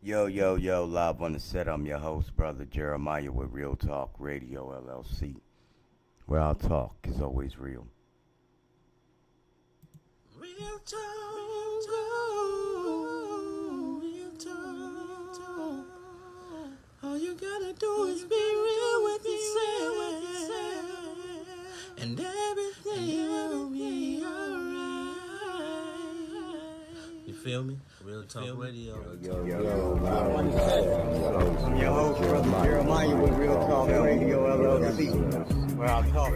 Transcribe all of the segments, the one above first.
Yo, yo, yo, live on the set. I'm your host, Brother Jeremiah with Real Talk Radio LLC, where our talk is always real. Real talk, real talk. All you gotta do is be real with yourself, and everything will be alright. You feel me? Real Talk Radio. I'm your host, Brother Jeremiah with Real Talk Radio LLC, where our talk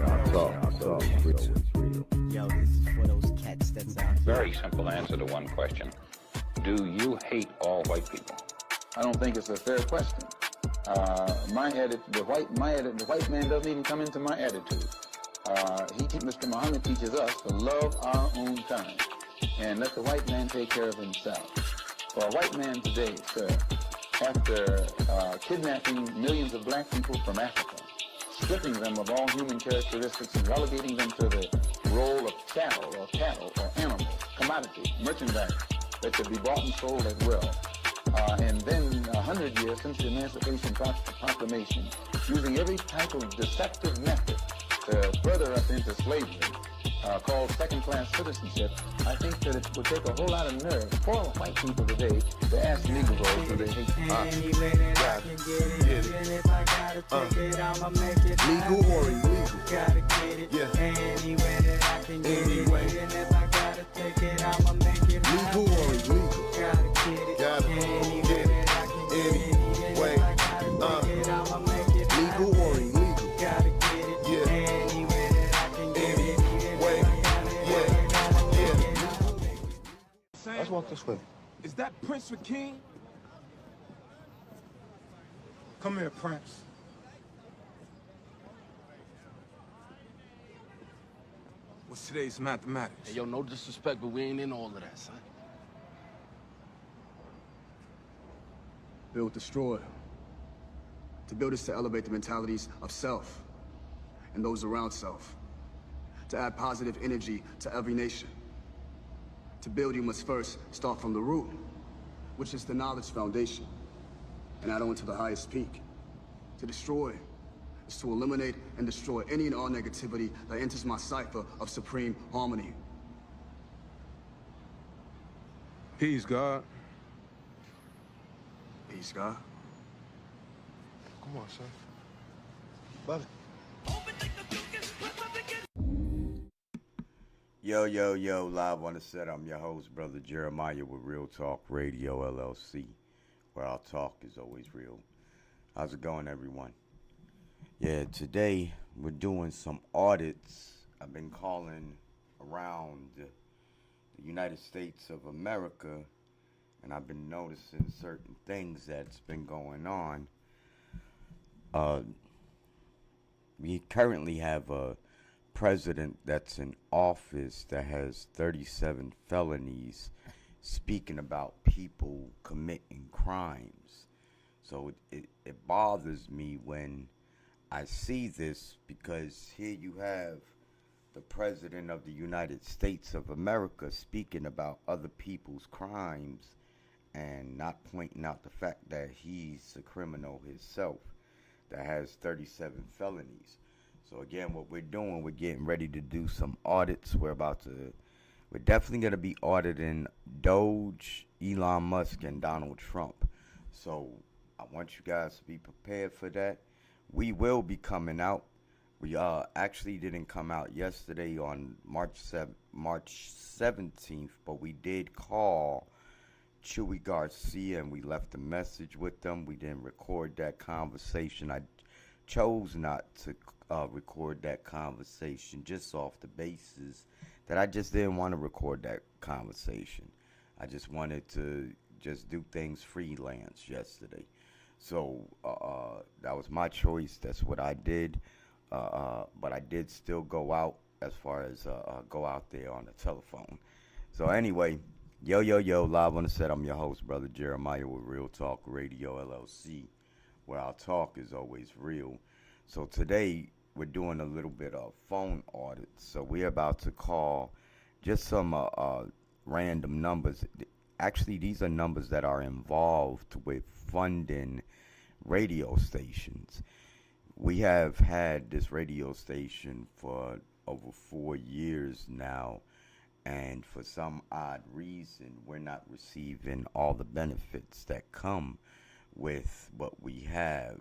is real. Yo, this is for those cats that's out here. Very simple answer to one question. Do you hate all white people? I don't think it's a fair question. The white man doesn't even come into my attitude. Mr. Muhammad teaches us to love our own kind and let the white man take care of himself. For a white man today, sir, after kidnapping millions of black people from Africa, stripping them of all human characteristics and relegating them to the role of chattel or animals, commodity, merchandise that could be bought and sold at will. And then 100 years since the Emancipation Proclamation, using every type of deceptive method to further us into slavery, called second-class citizenship, I think that it would take a whole lot of nerve for white people today to ask Negroes who they hate. Legal or illegal? Gotta get it. Yeah. Any way that I can get Anyway. it. And if I gotta take it, I'ma make it. Legal or illegal? Gotta get it. Gotta Any get way it. that I can get it. Anyway. And if I gotta take it, I'ma make it. Legal or illegal? Gotta get it. Yeah. Any way that I can get it. Anyway. Yeah. Let's walk this way. Is that Prince King? Come here, Prince. What's today's mathematics? Hey, yo, no disrespect, but we ain't in all of that, son. Build, destroy. To build is to elevate the mentalities of self and those around self. To add positive energy to every nation. To build, you must first start from the root, which is the knowledge foundation, and add on to the highest peak. To destroy is to eliminate and destroy any and all negativity that enters my cipher of supreme harmony. Peace, God. Peace, God. Come on, son. Love it. Yo, yo, yo, live on the set. I'm your host, Brother Jeremiah with Real Talk Radio LLC, where our talk is always real. How's it going, everyone? Yeah, today we're doing some audits. I've been calling around the United States of America, and I've been noticing certain things that's been going on. We currently have a president that's in office that has 37 felonies, speaking about people committing crimes. So it bothers me when I see this, because here you have the president of the United States of America speaking about other people's crimes and not pointing out the fact that he's a criminal himself that has 37 felonies. So again, what we're doing, we're getting ready to do some audits. We're definitely going to be auditing Doge, Elon Musk, and Donald Trump. So I want you guys to be prepared for that. We will be coming out. We actually didn't come out yesterday on March 17th, but we did call Chewy Garcia and we left a message with them. We didn't record that conversation. I chose not to record that conversation just off the basis that I just didn't want to record that conversation. I just wanted to just do things freelance yesterday. So that was my choice. That's what I did. But I did still go out as far as go out there on the telephone. So anyway, yo, yo, yo, live on the set. I'm your host, Brother Jeremiah with Real Talk Radio LLC, where our talk is always real. So today we're doing a little bit of phone audits. So we're about to call just some random numbers. actually, these are numbers that are involved with funding radio stations. We have had this radio station for over 4 years now, and for some odd reason, we're not receiving all the benefits that come with what we have,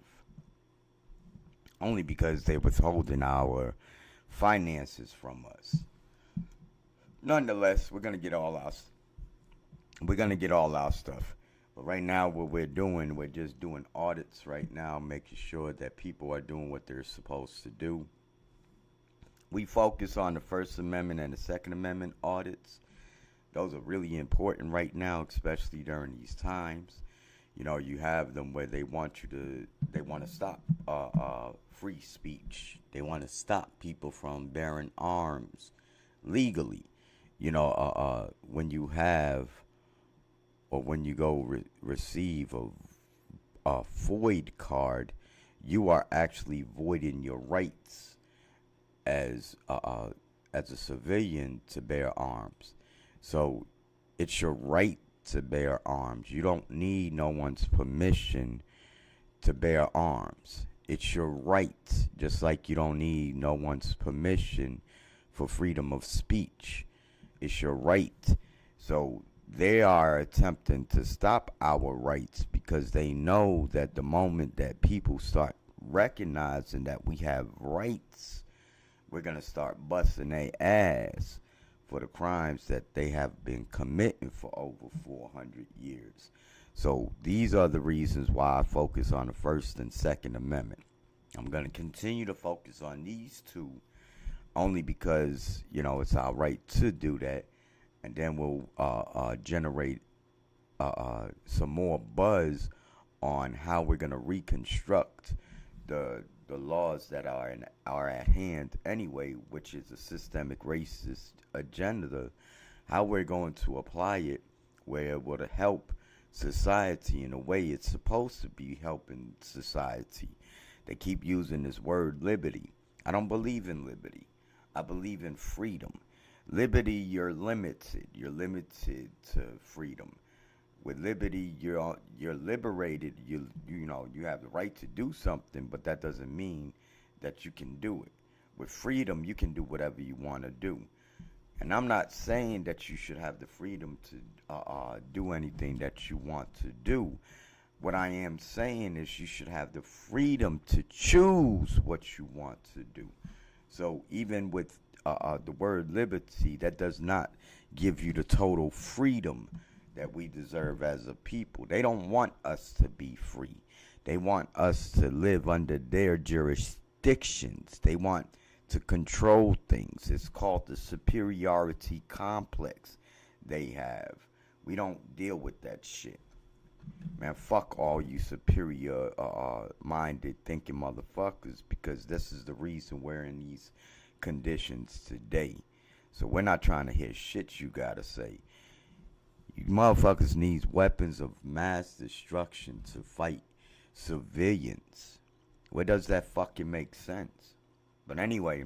only because they're withholding our finances from us. Nonetheless, we're gonna get all our stuff. But right now, what we're just doing audits right now, making sure that people are doing what they're supposed to do. We focus on the First Amendment and the Second Amendment audits. Those are really important right now, especially during these times. You know, you have them where they want to stop free speech. They want to stop people from bearing arms legally. You know, when you have or when you go receive a void card, you are actually voiding your rights as a civilian to bear arms. So it's your right to bear arms. You don't need no one's permission to bear arms. It's your right, just like you don't need no one's permission for freedom of speech. It's your right. So they are attempting to stop our rights because they know that the moment that people start recognizing that we have rights, we're going to start busting their ass for the crimes that they have been committing for over 400 years. So these are the reasons why I focus on the First and Second Amendment. I'm going to continue to focus on these two only because, you know, it's our right to do that. And then we'll generate some more buzz on how we're going to reconstruct the laws that are at hand anyway, which is a systemic racist agenda, how we're going to apply it where it would help society in a way it's supposed to be helping society. They keep using this word liberty. I don't believe in liberty. I believe in freedom. Liberty, you're limited. You're limited to freedom. With liberty, you're liberated. You know, you have the right to do something, but that doesn't mean that you can do it. With freedom, you can do whatever you want to do. And I'm not saying that you should have the freedom to do anything that you want to do. What I am saying is you should have the freedom to choose what you want to do. So even with the word liberty, that does not give you the total freedom that we deserve as a people. They don't want us to be free. They want us to live under their jurisdictions. They want to control things. It's called the superiority complex they have. We don't deal with that shit. Man, fuck all you superior minded thinking motherfuckers, because this is the reason we're in these conditions today. So we're not trying to hear shit you gotta say. You motherfuckers need weapons of mass destruction to fight civilians. Where does that fucking make sense? But anyway,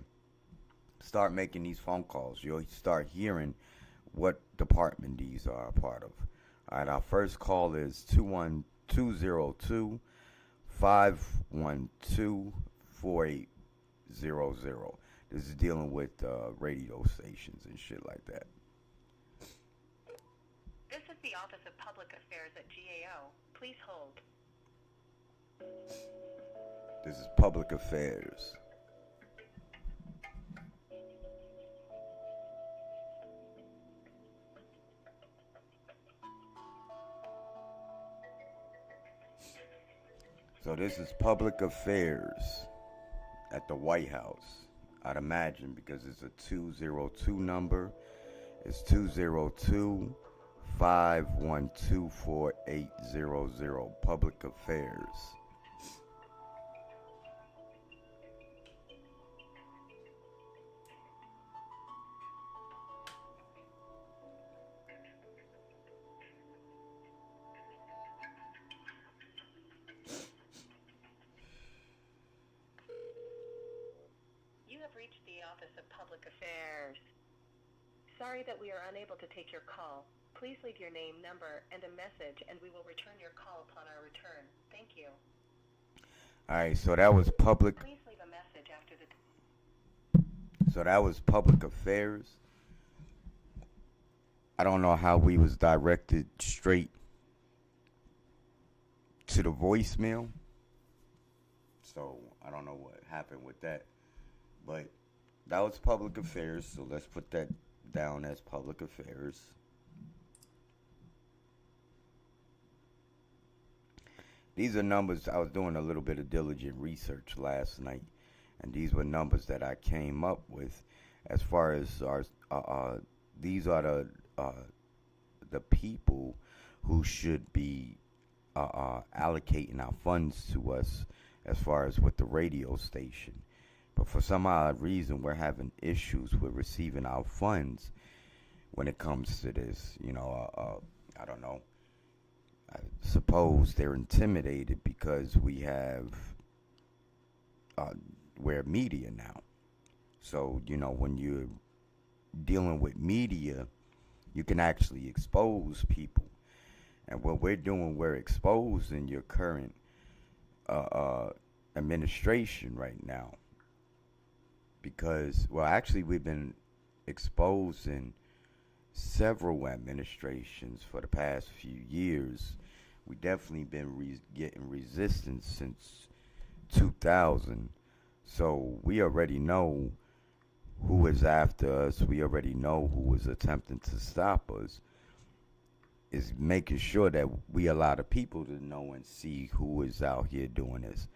start making these phone calls. You'll start hearing what department these are a part of. All right, our first call is 212-512-4800. This is dealing with radio stations and shit like that. This is the Office of Public Affairs at GAO. Please hold. This is Public Affairs. So this is Public Affairs at the White House. I'd imagine, because it's a 202 number. It's 202-512-4800. Public Affairs. You have reached the Office of Public Affairs. Sorry that we are unable to take your call. Please leave your name, number, and a message, and we will return your call upon our return. Thank you. All right, so that was public. Please leave a message after the So that was public affairs. I don't know how we was directed straight to the voicemail. So I don't know what happened with that. But that was public affairs, so let's put that down as public affairs. These are numbers. I was doing a little bit of diligent research last night, and these were numbers that I came up with as far as our these are the people who should be allocating our funds to us as far as with the radio station. But for some odd reason, we're having issues with receiving our funds when it comes to this. I don't know. I suppose they're intimidated because we're media now. So, when you're dealing with media, you can actually expose people. And what we're doing, we're exposing your current administration right now. Because, well, actually, we've been exposing several administrations for the past few years. We definitely been getting resistance since 2000. So we already know who is after us. We already know who is attempting to stop us. Is making sure that we allow the people to know and see who is out here doing this.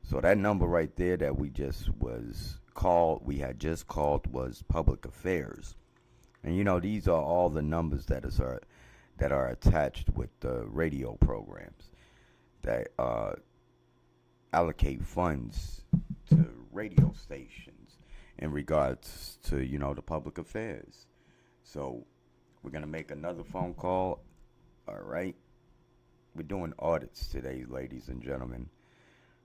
So that number right there that we had just called was public affairs. And these are all the numbers that are attached with the radio programs that allocate funds to radio stations in regards to the public affairs. So we're gonna make another phone call. All right, we're doing audits today, ladies and gentlemen.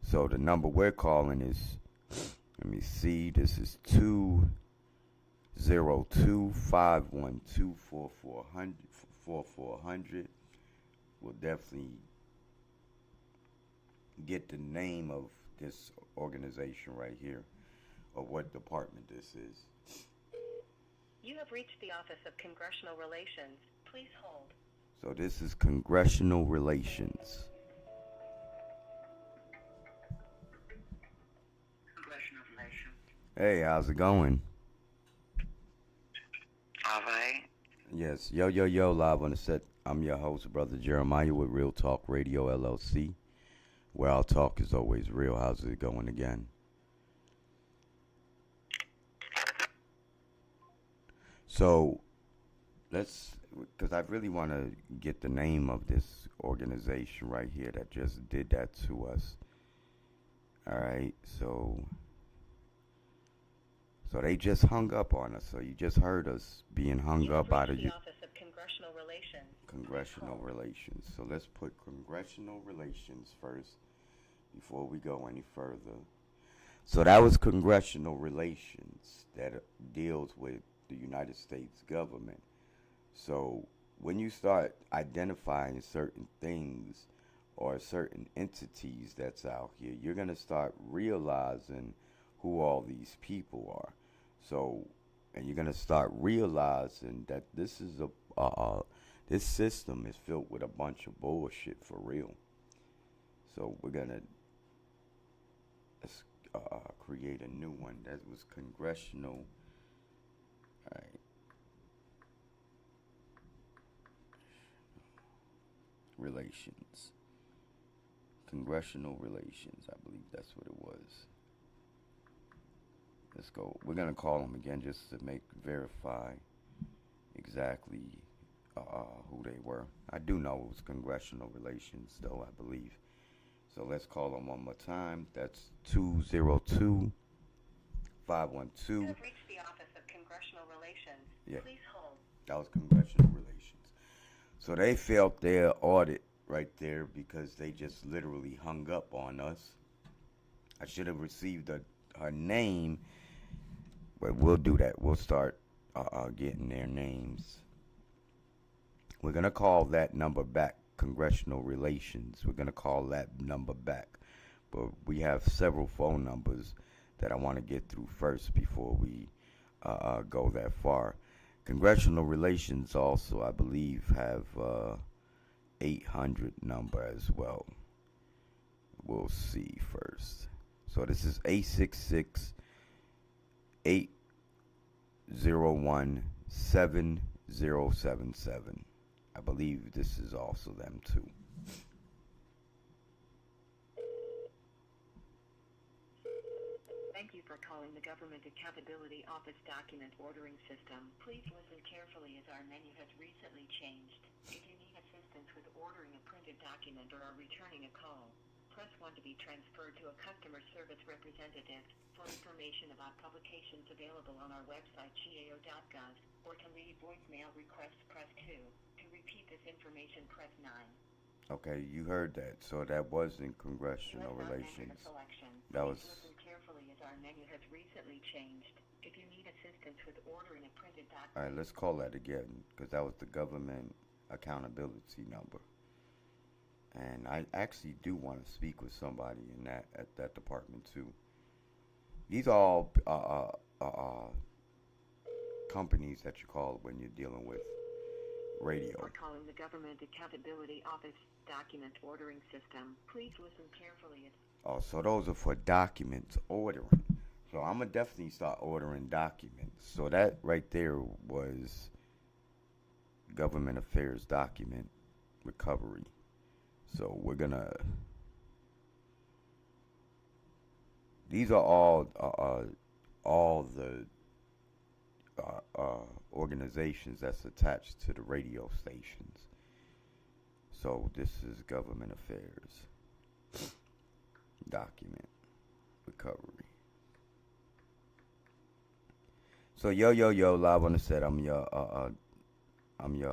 So the number we're calling is, let me see, this is 202-512-4400. We'll definitely get the name of this organization right here, or what department this is. You have reached the Office of Congressional Relations. Please hold. So this is Congressional Relations. Congressional Relations. Hey, how's it going? All right. Yes, yo, live on the set. I'm your host, Brother Jeremiah with Real Talk Radio LLC, where our talk is always real. How's it going again? So, because I really want to get the name of this organization right here that just did that to us. All right, so they just hung up on us. So you just heard us being hung up out of the Office of Congressional Relations. Congressional Relations. So let's put Congressional Relations first before we go any further. So that was Congressional Relations that deals with the United States government. So when you start identifying certain things or certain entities that's out here, you're going to start realizing who all these people are. So, and you're going to start realizing that this is this system is filled with a bunch of bullshit for real. So we're going to create a new one. That was Congressional. All right. Relations. Congressional Relations. I believe that's what it was. Let's go. We're going to call them again just to verify exactly who they were. I do know it was Congressional Relations, though, I believe. So let's call them one more time. That's 202-512. You have reached the Office of Congressional Relations. Yeah. Please hold. That was Congressional Relations. So they failed their audit right there because they just literally hung up on us. I should have received her name, but we'll do that. We'll start getting their names. We're going to call that number back, Congressional Relations. We're going to call that number back. But we have several phone numbers that I want to get through first before we go that far. Congressional Relations also, I believe, have 800 number as well. We'll see first. So this is 866-801-7077. I believe this is also them too. Thank you for calling the Government Accountability Office Document Ordering System. Please listen carefully as our menu has recently changed. If you need assistance with ordering a printed document or are returning a call, press 1 to be transferred to a customer service representative. For information about publications available on our website gao.gov or to leave voicemail requests, press 2. To repeat this information, press 9. Okay, you heard that. So that wasn't Congressional Relations. That was... Listen carefully as our menu has recently changed. If you need assistance with ordering a printed document... All right, let's call that again, because that was the Government Accountability number. And I actually do want to speak with somebody in that at that department too. These are all companies that you call when you're dealing with radio. We're calling the Government Accountability Office Document Ordering System. Please listen carefully as... Oh, so those are for documents ordering. So I'm going to definitely start ordering documents. So that right there was Government Affairs Document Recovery. So we're going to... These are all the organizations that's attached to the radio stations. So this is Government Affairs Document Recovery. So yo live on the set. I'm your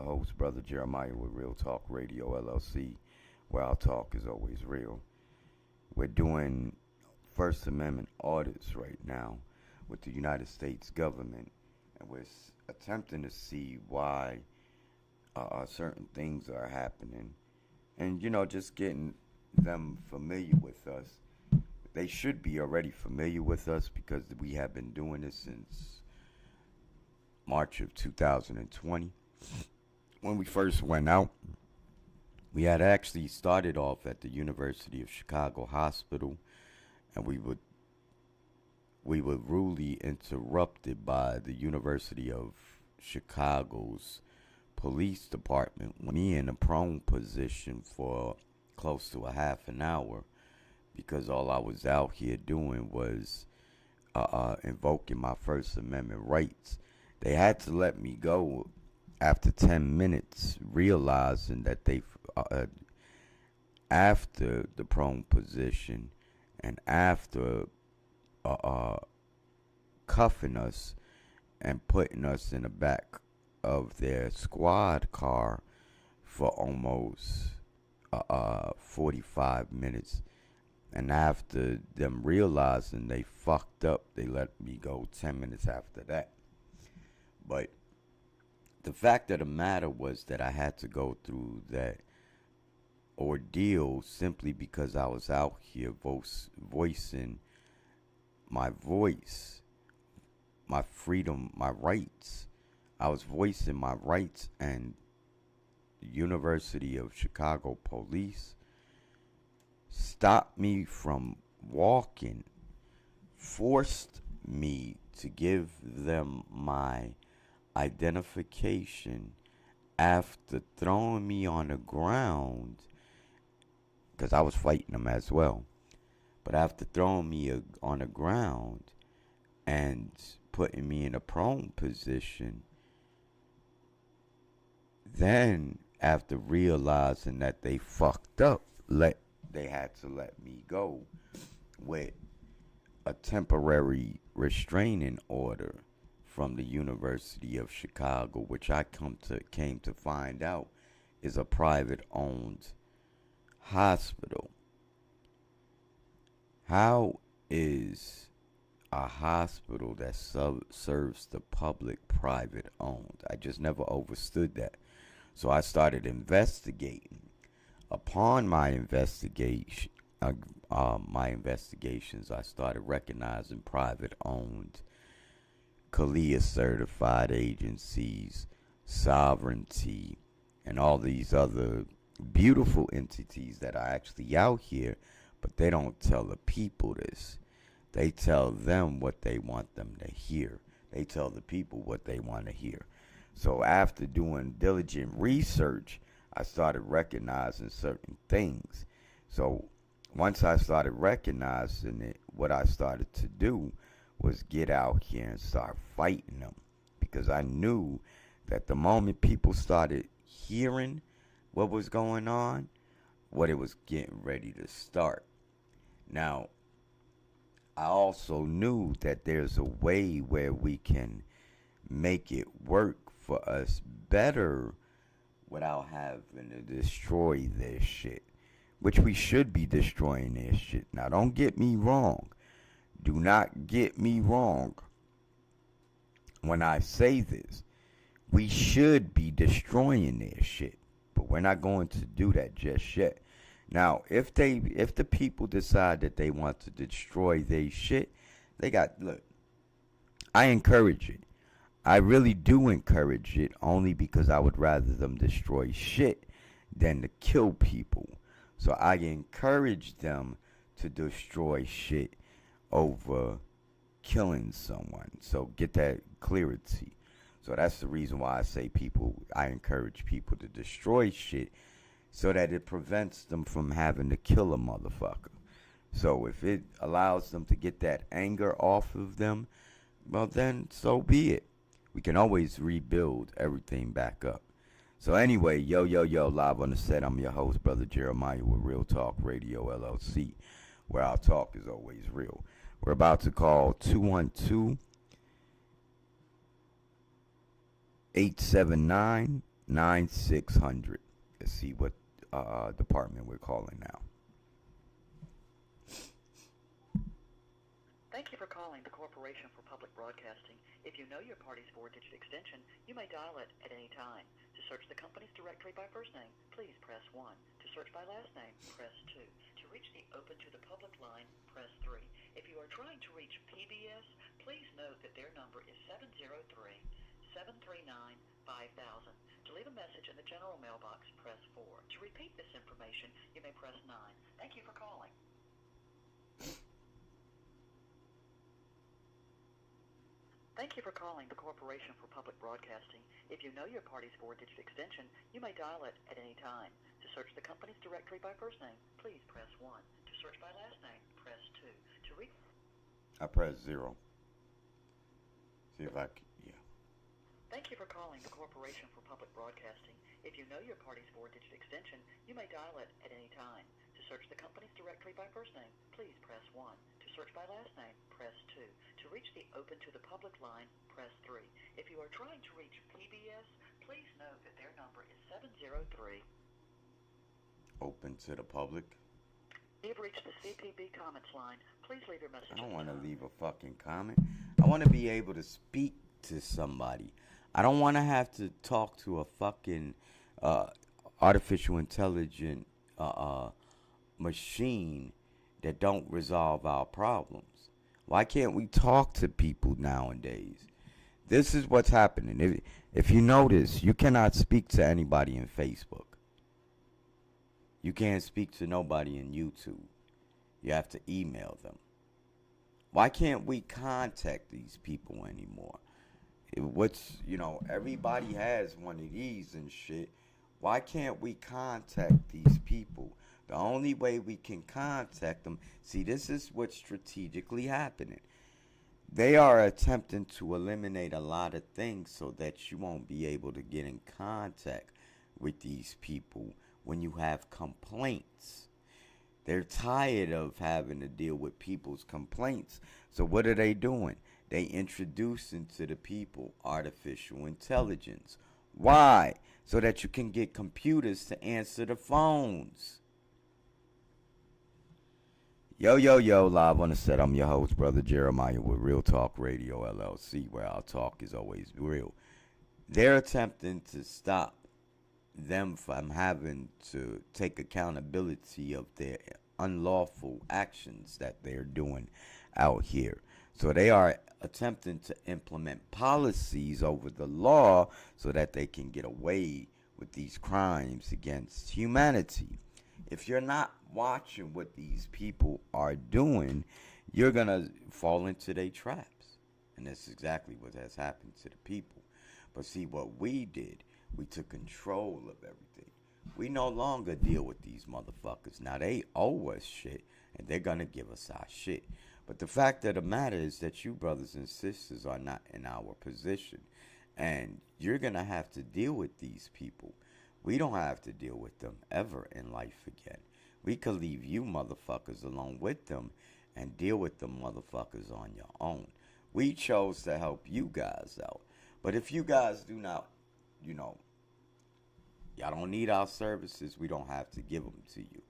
host, Brother Jeremiah, with Real Talk Radio LLC, where our talk is always real. We're doing First Amendment audits right now with the United States government, and we're attempting to see why certain things are happening, and just getting them familiar with us. They should be already familiar with us because we have been doing this since March of 2020. When we first went out, we had actually started off at the University of Chicago Hospital, and we were rudely interrupted by the University of Chicago's police department. Me in a prone position for close to a half an hour because all I was out here doing was invoking my First Amendment rights. They had to let me go after 10 minutes, realizing that they, after the prone position and after cuffing us and putting us in the back of their squad car for almost 45 minutes. And after them realizing they fucked up, they let me go 10 minutes after that. But the fact of the matter was that I had to go through that ordeal simply because I was out here voicing my voice, my freedom, my rights. I was voicing my rights, and the University of Chicago police stopped me from walking, forced me to give them my identification after throwing me on the ground, because I was fighting them as well. But after throwing me on the ground and putting me in a prone position, then after realizing that they fucked up, they had to let me go with a temporary restraining order from the University of Chicago, which I came to find out is a private-owned hospital. How is a hospital that serves the public private-owned? I just never understood that. So I started investigating. Upon my investigations, I started recognizing private-owned, CALIA-certified agencies, sovereignty, and all these other beautiful entities that are actually out here, but they don't tell the people this. They tell them what they want them to hear. They tell the people what they want to hear. So after doing diligent research, I started recognizing certain things. So once I started recognizing it, what I started to do was get out here and start fighting them. Because I knew that the moment people started hearing what was going on, what it was getting ready to start. Now, I also knew that there's a way where we can make it work for us better without having to destroy this shit, which we should be destroying this shit. Now, don't get me wrong. Do not get me wrong when I say this. We should be destroying this shit, but we're not going to do that just yet. Now, if the people decide that they want to destroy their shit, look, I encourage it. I really do encourage it, only because I would rather them destroy shit than to kill people. So I encourage them to destroy shit over killing someone. So get that clarity. So that's the reason why I encourage people to destroy shit, so that it prevents them from having to kill a motherfucker. So if it allows them to get that anger off of them, well then, so be it. We can always rebuild everything back up. So anyway, yo, live on the set. I'm your host, Brother Jeremiah, with Real Talk Radio, LLC, where our talk is always real. We're about to call 212-879-9600. Let's see what department we're calling now. Thank you for calling the Corporation for Public Broadcasting. If you know your party's 4-digit extension, you may dial it at any time. To search the company's directory by first name, please press 1. To search by last name, press 2. To reach the open to the public line, press 3. If you are trying to reach PBS, please note that their number is 703-739-5000. To leave a message in the general mailbox, press 4. To repeat this information, you may press 9. Thank you for calling. Thank you for calling the Corporation for Public Broadcasting. If you know your party's 4-digit extension, you may dial it at any time. To search the company's directory by first name, please press 1. To search by last name, press 2. To reach... I press 0. See if I can, yeah. Thank you for calling the Corporation for Public Broadcasting. If you know your party's 4-digit extension, you may dial it at any time. To search the company's directory by first name, please press 1. To search by last name, press 2. To reach the open to the public line, press 3. If you are trying to reach PBS, please note that their number is 703. Open to the public? You've reached the CPB comments line. Please leave your message. I don't want to leave a fucking comment. I want to be able to speak to somebody. I don't want to have to talk to a fucking artificial intelligent machine that don't resolve our problems. Why can't we talk to people nowadays? This is what's happening. If you notice, you cannot speak to anybody in Facebook. You can't speak to nobody in YouTube. You have to email them. Why can't we contact these people anymore? Everybody has one of these and shit. Why can't we contact these people? The only way we can contact them, see, this is what's strategically happening. They are attempting to eliminate a lot of things so that you won't be able to get in contact with these people when you have complaints. They're tired of having to deal with people's complaints. So what are they doing? They introduce into the people artificial intelligence. Why? So that you can get computers to answer the phones. Yo, live on the set. I'm your host, Brother Jeremiah, with Real Talk Radio, LLC, where our talk is always real. They're attempting to stop them from having to take accountability of their unlawful actions that they're doing out here. So they are attempting to implement policies over the law so that they can get away with these crimes against humanity. If you're not watching what these people are doing, you're going to fall into their traps. And that's exactly what has happened to the people. But see, what we did, we took control of everything. We no longer deal with these motherfuckers. Now, they owe us shit, and they're going to give us our shit. But the fact of the matter is that you brothers and sisters are not in our position. And you're going to have to deal with these people. We don't have to deal with them ever in life again. We could leave you motherfuckers alone with them and deal with them motherfuckers on your own. We chose to help you guys out. But if you guys do not, y'all don't need our services, we don't have to give them to you.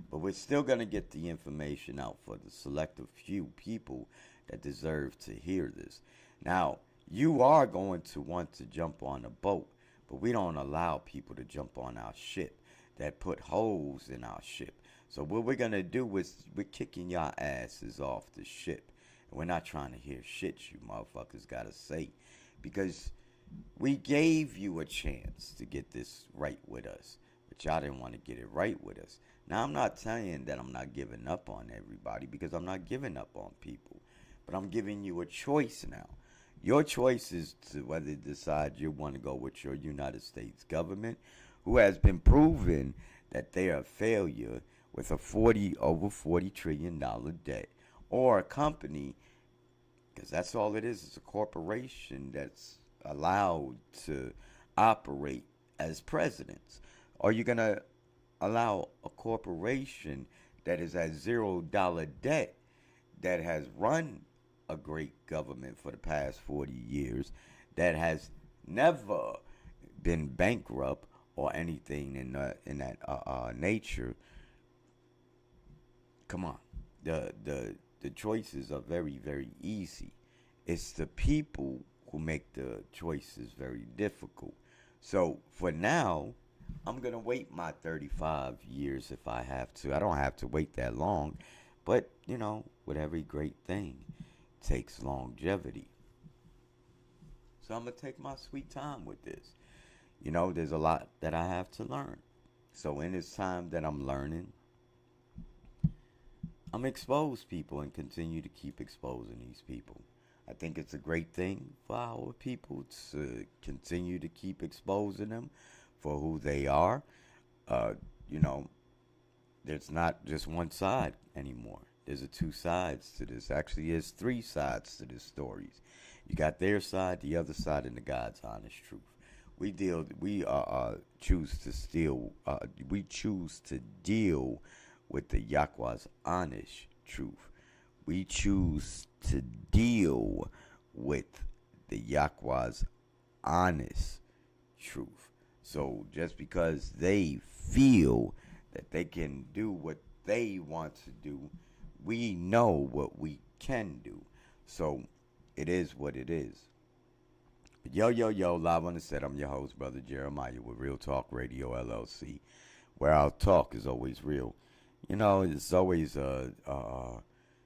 But we're still going to get the information out for the selective few people that deserve to hear this. Now, you are going to want to jump on a boat, but we don't allow people to jump on our ship that put holes in our ship. So what we're going to do is we're kicking y'all asses off the ship. And we're not trying to hear shit you motherfuckers got to say. Because we gave you a chance to get this right with us. But y'all didn't want to get it right with us. Now, I'm not telling that I'm not giving up on everybody, because I'm not giving up on people. But I'm giving you a choice now. Your choice is to whether you decide you want to go with your United States government, who has been proven that they are a failure with a over $40 trillion debt, or a company, because that's all it is. It's a corporation that's allowed to operate as presidents. Are you going to allow a corporation that is at $0 debt, that has run a great government for the past 40 years, that has never been bankrupt or anything in that nature? Come on. The choices are very, very easy. It's the people who make the choices very difficult. So for now, I'm going to wait my 35 years if I have to. I don't have to wait that long. But, with every great thing takes longevity. So I'm going to take my sweet time with this. There's a lot that I have to learn. So in this time that I'm learning, I'm expose people and continue to keep exposing these people. I think it's a great thing for our people to continue to keep exposing them for who they are. There's not just one side anymore. There's two sides to this. Actually, there's three sides to this story. You got their side, the other side, and the God's honest truth. We choose to deal with the Yahweh's honest truth. We choose to deal with the Yahweh's honest truth. So just because they feel that they can do what they want to do, we know what we can do. So it is what it is. But yo, live on the set. I'm your host, Brother Jeremiah, with Real Talk Radio LLC, where our talk is always real. It's always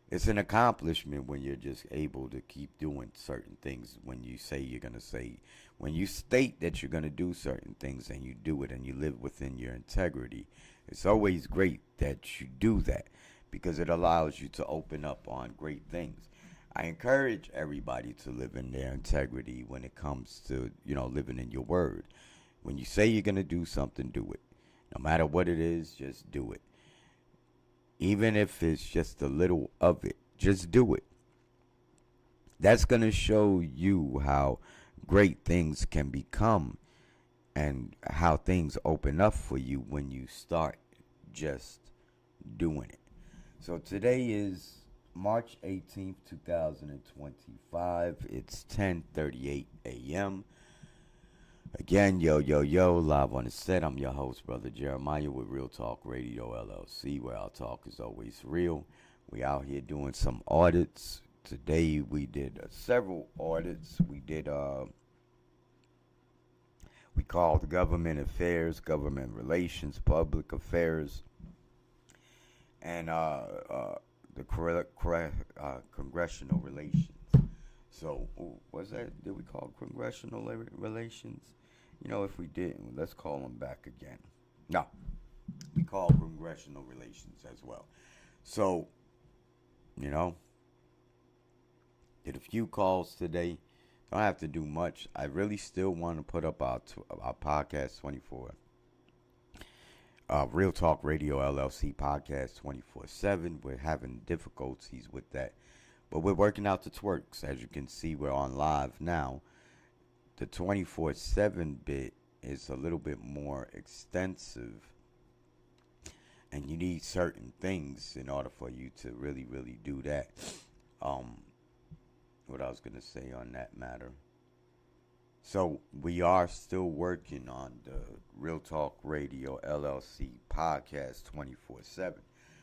it's an accomplishment when you're just able to keep doing certain things. When you say you're going to say, when you state that you're going to do certain things and you do it and you live within your integrity, it's always great that you do that, because it allows you to open up on great things. I encourage everybody to live in their integrity when it comes to, living in your word. When you say you're going to do something, do it. No matter what it is, just do it. Even if it's just a little of it, just do it. That's going to show you how great things can become and how things open up for you when you start just doing it. So today is March 18th, 2025. It's 10:38 a.m. Again, yo, live on the set. I'm your host, Brother Jeremiah, with Real Talk Radio LLC, where our talk is always real. We out here doing some audits. Today we did several audits. We We call the government affairs, government relations, public affairs, and the congressional relations. So, what's that? Did we call congressional relations? You know, if we didn't, let's call them back again. No, we call congressional relations as well. So, you know, did a few calls today. Don't have to do much. I really still want to put up our podcast 24. Real Talk Radio LLC podcast 24/7. We're having difficulties with that, but we're working out the twerks. As you can see, we're on live now. The 24/7 bit is a little bit more extensive, and you need certain things in order for you to really do that. What I was going to say on that matter. So we are still working on the Real Talk Radio LLC podcast 24/7.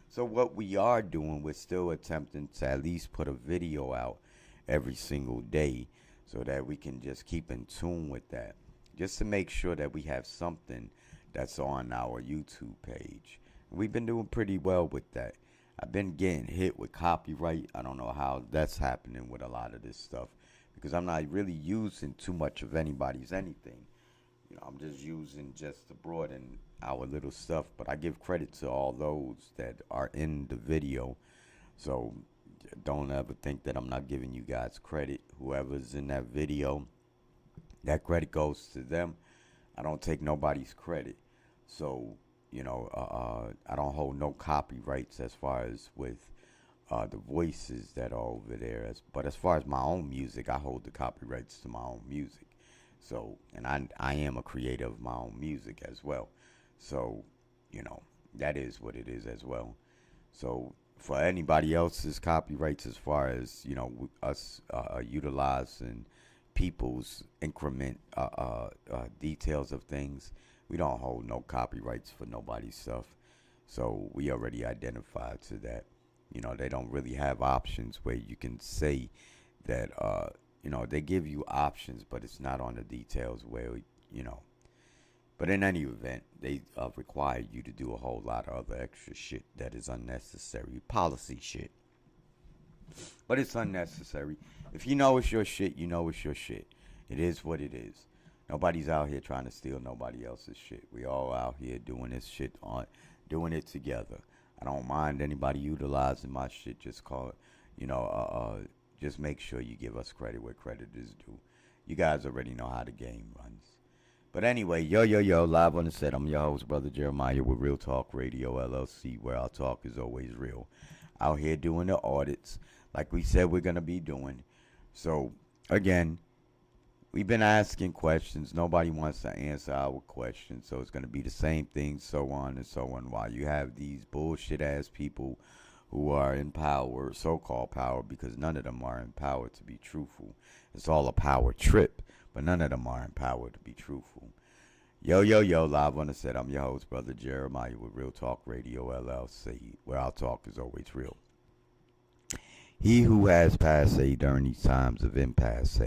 So what we are doing, we're still attempting to at least put a video out every single day so that we can just keep in tune with that. Just to make sure that we have something that's on our YouTube page. We've been doing pretty well with that. I've been getting hit with copyright. I don't know how that's happening with a lot of this stuff because I'm not really using too much of anybody's anything. You know, I'm just using just to broaden our little stuff. But I give credit to all those that are in the video. So don't ever think that I'm not giving you guys credit. Whoever's in that video, that credit goes to them. I don't take nobody's credit. So, you know, I don't hold no copyrights as far as with the voices that are over there. But as far as my own music, I hold the copyrights to my own music. So, and I am a creator of my own music as well. So, you know, that is what it is as well. So, for anybody else's copyrights, as far as, you know, us utilizing people's increment details of things, we don't hold no copyrights for nobody's stuff. So we already identified to that. You know, they don't really have options where you can say that, you know, they give you options, but it's not on the details where, you know. But in any event, they require you to do a whole lot of other extra shit that is unnecessary. Policy shit. But it's unnecessary. If you know it's your shit, you know it's your shit. It is what it is. Nobody's out here trying to steal nobody else's shit. We all out here doing this shit doing it together. I don't mind anybody utilizing my shit. Just call it, you know, just make sure you give us credit where credit is due. You guys already know how the game runs. But anyway, yo, live on the set. I'm your host, Brother Jeremiah, with Real Talk Radio LLC, where our talk is always real. Out here doing the audits, like we said we're going to be doing. So, again, we've been asking questions. Nobody wants to answer our questions. So it's going to be the same thing, so on and so on. While you have these bullshit-ass people who are in power, so-called power, because none of them are in power, to be truthful. It's all a power trip, but none of them are in power, to be truthful. Yo, live on the set. I'm your host, Brother Jeremiah, with Real Talk Radio LLC, where our talk is always real. He who has passe during these times of impasse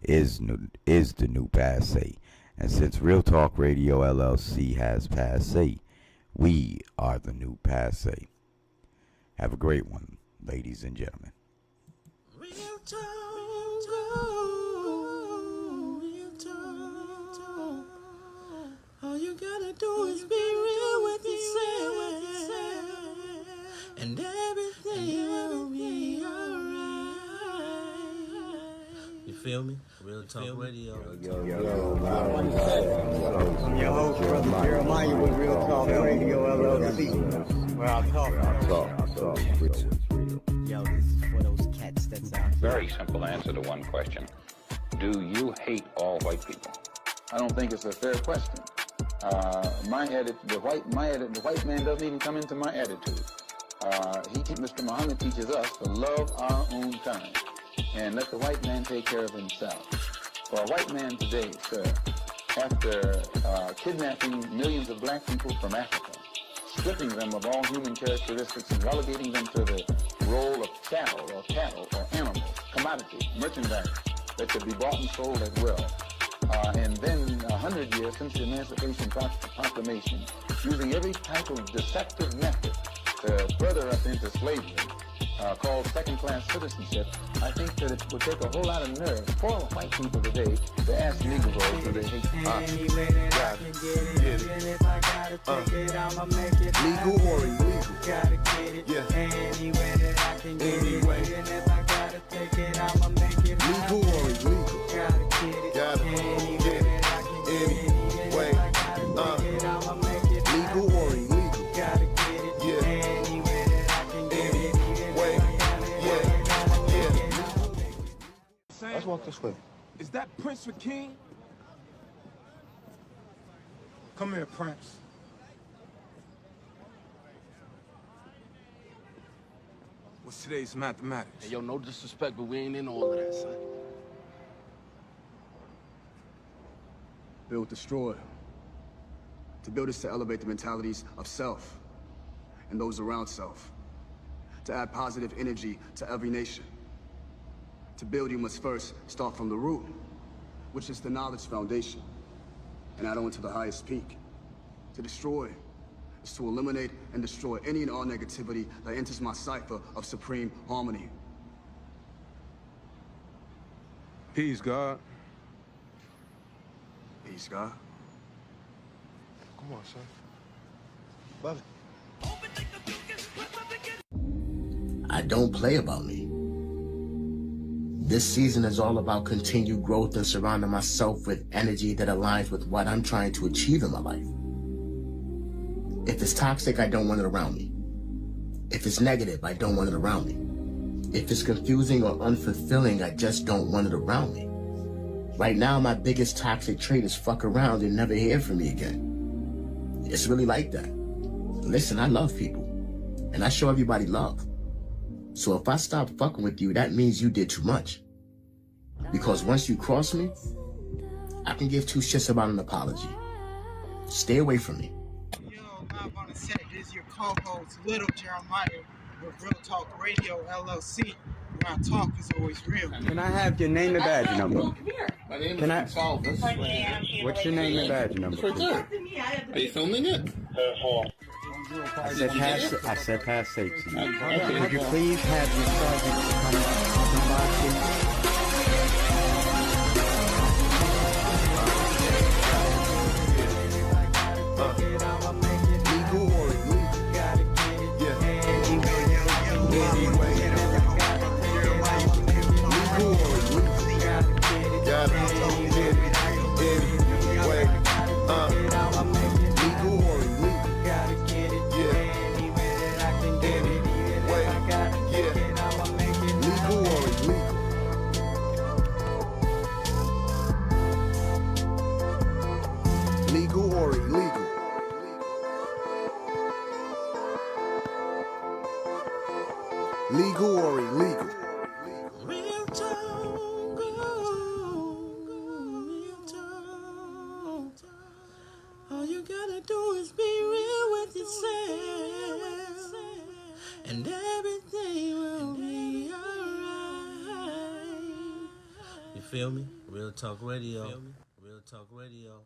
is the new passe. And since Real Talk Radio LLC has passe, we are the new passe. Have a great one, ladies and gentlemen. Real talk, real talk. All you gotta do is be real with yourself, and everything will be alright. You feel me? Real Talk Radio. Yo, I'm your host, Brother Jeremiah, with Real Talk Radio LLC, where I talk. Yo, this is for those cats that's out there. Very simple answer to one question. Do you hate all white people? I don't think it's a fair question. The white man doesn't even come into my attitude. Mr. Muhammad teaches us to love our own kind and let the white man take care of himself. For a white man today, sir, after kidnapping millions of black people from Africa, stripping them of all human characteristics and relegating them to the role of cattle or animals, commodities, merchandise that could be bought and sold at will, and then 100 years since the Emancipation Proclamation, using every type of deceptive method to further us into slavery, called second-class citizenship, I think that it would take a whole lot of nerve for white people today to ask Negroes do they hate Legal or illegal? Gotta get it. Yeah. Anywhere that I can get Anyway. it. And if I gotta take it, I'ma make it. Legal or illegal? Gotta get it. Gotta Anywhere get it. that I can get it. Anyway. And if I gotta take it, I'ma make it. Legal or illegal? Gotta get it. Yeah. Anywhere that I can get it. Anyway. Sam, Let's walk this way. is that Prince King? Come here, Prince. What's today's mathematics? Hey, yo, no disrespect, but we ain't in all of that, son. Build, destroy. To build is to elevate the mentalities of self and those around self. To add positive energy to every nation. To build, you must first start from the root, which is the knowledge foundation, and add on to the highest peak. To destroy is to eliminate and destroy any and all negativity that enters my cipher of supreme harmony. Peace, God. Peace, God. Come on, son. Love it. I don't play about me. This season is all about continued growth and surrounding myself with energy that aligns with what I'm trying to achieve in my life. If it's toxic, I don't want it around me. If it's negative, I don't want it around me. If it's confusing or unfulfilling, I just don't want it around me. Right now, my biggest toxic trait is fuck around and never hear from me again. It's really like that. Listen, I love people, and I show everybody love. So if I stop fucking with you, that means you did too much. Because once you cross me, I can give two shits about an apology. Stay away from me. Yo, live on the set, this is your co-host, Little Jeremiah, with Real Talk Radio, LLC, where our talk is always real. Can I have your name and badge number? My name Can I- is Salvis. What's your name and badge number? It's right there. Are you filming it? I said pass safety. Okay. Could you please have your sergeant come by, please? Legal or illegal? Yeah. Anyway. Legal or illegal? Gotta get it. Anyway. Legal or illegal? Yeah. Anyway. Yeah. Legal or illegal? Legal or illegal? Legal or illegal? Real talk, real talk. All you gotta do is be real with yourself, and everything will be alright. You feel me? Real Talk Radio. Real Talk Radio.